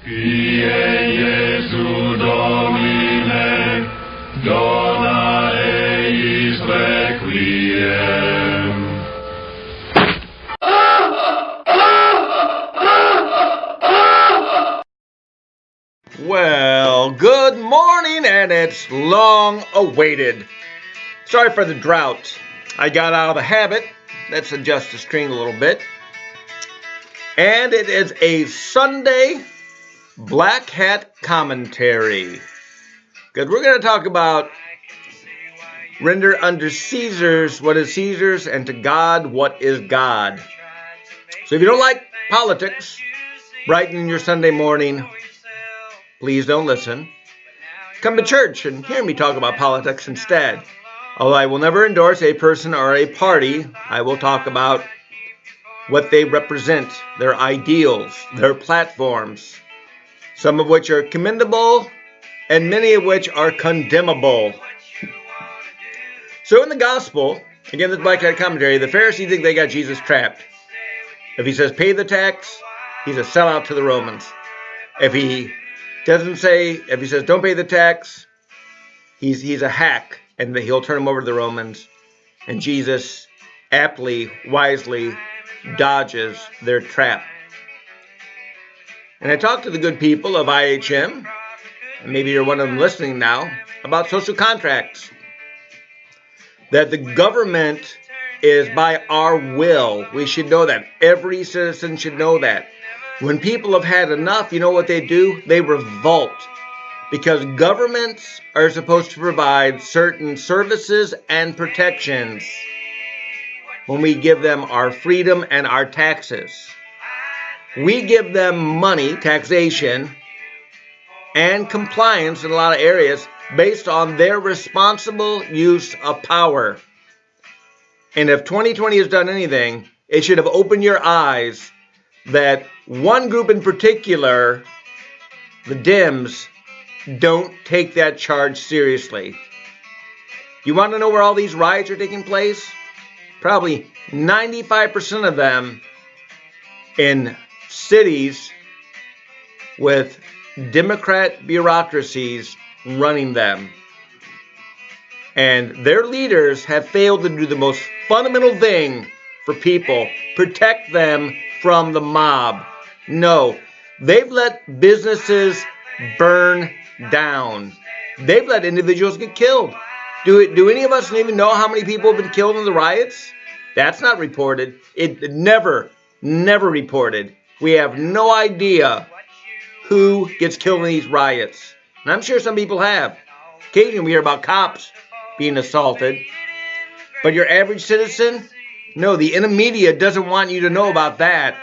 Kyrie Jesu Domine, dona eis requiem. Well, good morning, and it's long awaited. Sorry for the drought. I got out of the habit. Let's adjust the screen a little bit. And it is a Sunday Black Hat commentary. Because we're going to talk about render unto Caesar's what is Caesar's, and to God what is God. So if you don't like politics, brighten your Sunday morning, please don't listen. Come to church and hear me talk about politics instead. Although I will never endorse a person or a party, I will talk about what they represent, their ideals, their platforms, some of which are commendable and many of which are condemnable. So in the gospel, again, this Black Hat commentary, the Pharisees think they got Jesus trapped. If he says pay the tax, he's a sellout to the Romans. If he says don't pay the tax, he's a hack, and he'll turn him over to the Romans. And Jesus aptly, wisely dodges their trap. And I talked to the good people of IHM, and maybe you're one of them listening now, about social contracts. That the government is by our will. We should know that. Every citizen should know that. When people have had enough, you know what they do? They revolt. Because governments are supposed to provide certain services and protections when we give them our freedom and our taxes. We give them money, taxation, and compliance in a lot of areas based on their responsible use of power. And if 2020 has done anything, it should have opened your eyes that one group in particular, the Dems, don't take that charge seriously. You want to know where all these riots are taking place? Probably 95% of them in cities with Democrat bureaucracies running them. And their leaders have failed to do the most fundamental thing for people, protect them from the mob. No, they've let businesses burn down. They've let individuals get killed. Do any of us even know how many people have been killed in the riots? That's not reported. It never reported. We have no idea who gets killed in these riots. And I'm sure some people have. Occasionally we hear about cops being assaulted. But your average citizen? No, the media doesn't want you to know about that.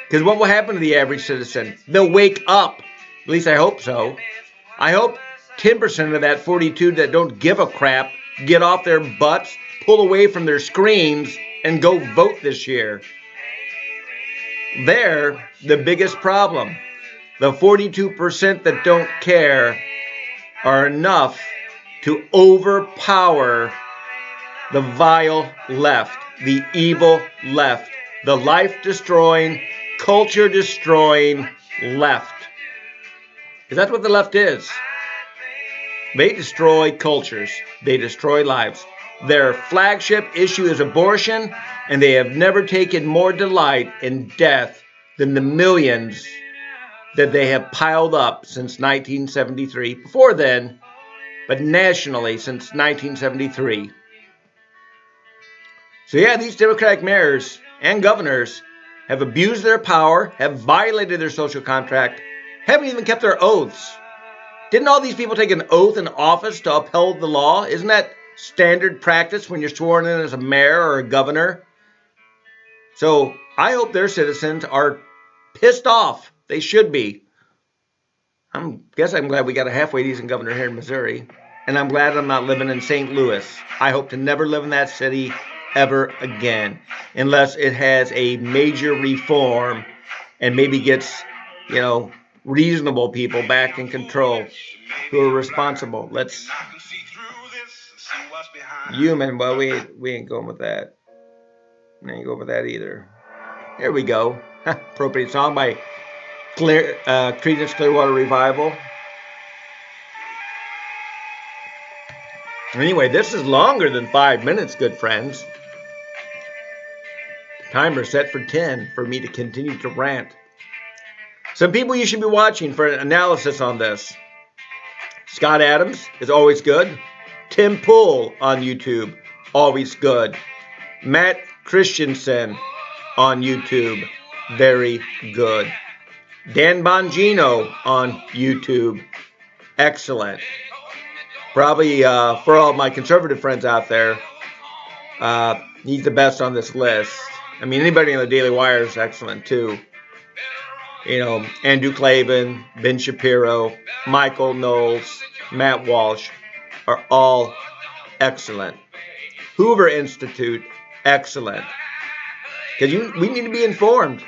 Because what will happen to the average citizen? They'll wake up. At least I hope so. I hope 10% of that 42 that don't give a crap get off their butts, pull away from their screens, and go vote this year. They're the biggest problem. The 42% that don't care are enough to overpower the vile left, the evil left, the life-destroying, culture-destroying left. Because that's what the left is. They destroy cultures. They destroy lives. Their flagship issue is abortion, and they have never taken more delight in death than the millions that they have piled up since 1973. Before then, but nationally since 1973. So yeah, these Democratic mayors and governors have abused their power, have violated their social contract, haven't even kept their oaths. Didn't all these people take an oath in office to uphold the law? Isn't that standard practice when you're sworn in as a mayor or a governor? So I hope their citizens are pissed off. They should be. I'm glad we got a halfway decent governor here in Missouri. And I'm glad I'm not living in St. Louis. I hope to never live in that city ever again. Unless it has a major reform and maybe gets, reasonable people back in control who are responsible. Let's human, well, we ain't going with that. We ain't going with that either. Here we go. Appropriate song by Creedence Clearwater Revival. Anyway, this is longer than 5 minutes, good friends. Timer set for 10 for me to continue to rant. Some people you should be watching for an analysis on this. Scott Adams is always good. Tim Pool on YouTube, always good. Matt Christensen on YouTube, very good. Dan Bongino on YouTube, excellent. Probably for all my conservative friends out there, he's the best on this list. I mean, anybody on the Daily Wire is excellent too. You know, Andrew Klavan, Ben Shapiro, Michael Knowles, Matt Walsh are all excellent. Hoover Institute, excellent. Because we need to be informed.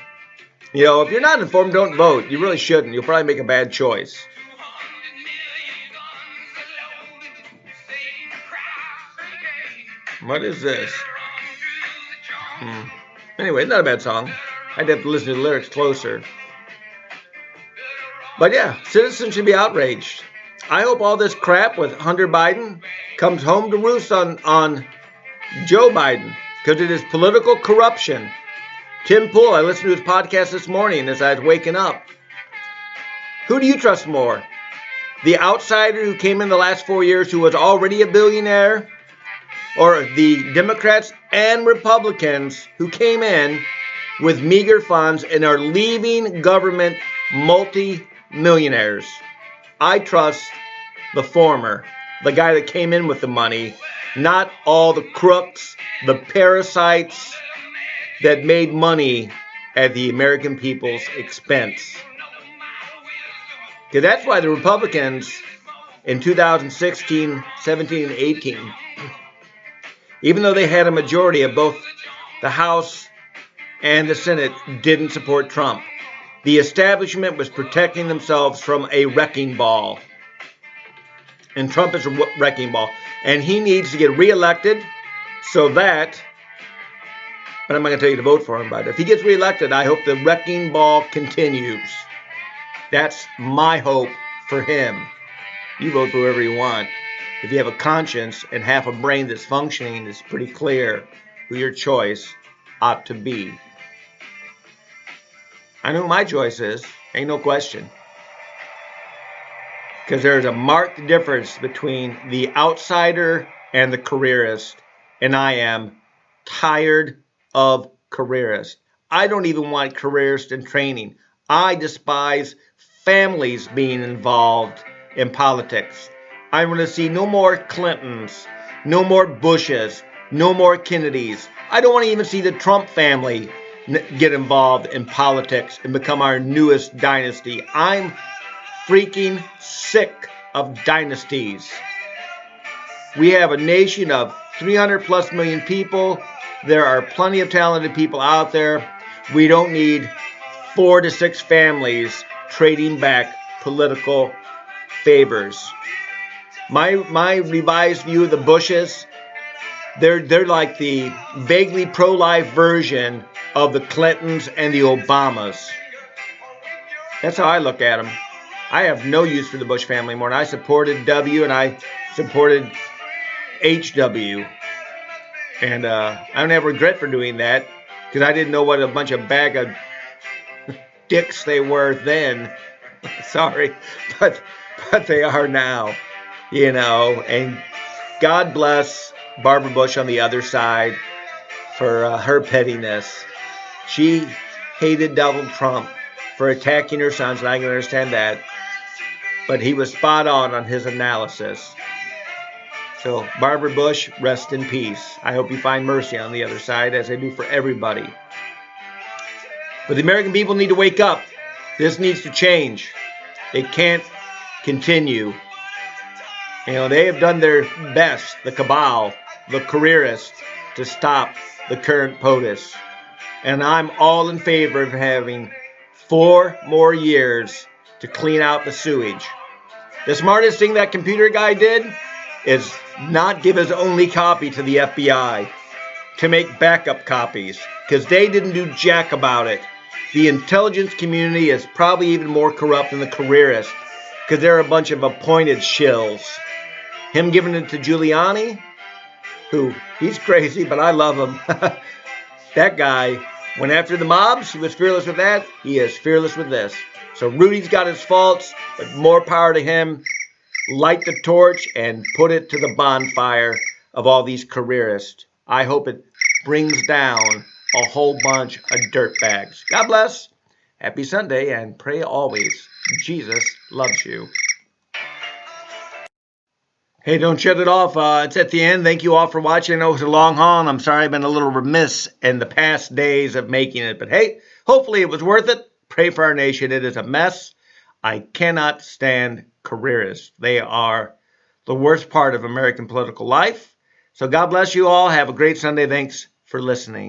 You know, if you're not informed, don't vote. You really shouldn't. You'll probably make a bad choice. What is this? Anyway, not a bad song. I'd have to listen to the lyrics closer. But yeah, citizens should be outraged. I hope all this crap with Hunter Biden comes home to roost on Joe Biden, because it is political corruption. Tim Pool, I listened to his podcast this morning as I was waking up. Who do you trust more? The outsider who came in the last 4 years who was already a billionaire? Or the Democrats and Republicans who came in with meager funds and are leaving government multi-millionaires? I trust the former, the guy that came in with the money, not all the crooks, the parasites that made money at the American people's expense. Because that's why the Republicans in 2016, 17, and 18, even though they had a majority of both the House and the Senate, didn't support Trump. The establishment was protecting themselves from a wrecking ball. And Trump is a wrecking ball. And he needs to get reelected so that, but I'm not going to tell you to vote for him, but if he gets reelected, I hope the wrecking ball continues. That's my hope for him. You vote for whoever you want. If you have a conscience and half a brain that's functioning, it's pretty clear who your choice ought to be. I know my choice is, ain't no question. Because there's a marked difference between the outsider and the careerist. And I am tired of careerists. I don't even want careerists in training. I despise families being involved in politics. I want to see no more Clintons, no more Bushes, no more Kennedys. I don't want to even see the Trump family get involved in politics and become our newest dynasty. I'm freaking sick of dynasties. We have a nation of 300 plus million people. There are plenty of talented people out there. We don't need 4 to 6 families trading back political favors. My revised view of the Bushes, they're like the vaguely pro-life version of the Clintons and the Obamas. That's how I look at them. I have no use for the Bush family more. And I supported W and I supported HW. And I don't have regret for doing that because I didn't know what a bunch of bag of dicks they were then. Sorry, but they are now, you know. And God bless Barbara Bush on the other side for her pettiness. She hated Donald Trump for attacking her sons, and I can understand that. But he was spot on his analysis. So, Barbara Bush, rest in peace. I hope you find mercy on the other side, as I do for everybody. But the American people need to wake up. This needs to change. It can't continue. You know, they have done their best, the cabal, the careerists, to stop the current POTUS. And I'm all in favor of having 4 more years to clean out the sewage. The smartest thing that computer guy did is not give his only copy to the FBI, to make backup copies, because they didn't do jack about it. the intelligence community is probably even more corrupt than the careerists because they're a bunch of appointed shills. Him giving it to Giuliani, who, he's crazy, but I love him. That guy went after the mobs. He was fearless with that. He is fearless with this. So Rudy's got his faults, but more power to him. Light the torch and put it to the bonfire of all these careerists. I hope it brings down a whole bunch of dirtbags. God bless. Happy Sunday, and pray always. Jesus loves you. Hey, don't shut it off. It's at the end. Thank you all for watching. I know it was a long haul, and I'm sorry I've been a little remiss in the past days of making it. But hey, hopefully it was worth it. Pray for our nation. It is a mess. I cannot stand careerists. They are the worst part of American political life. So God bless you all. Have a great Sunday. Thanks for listening.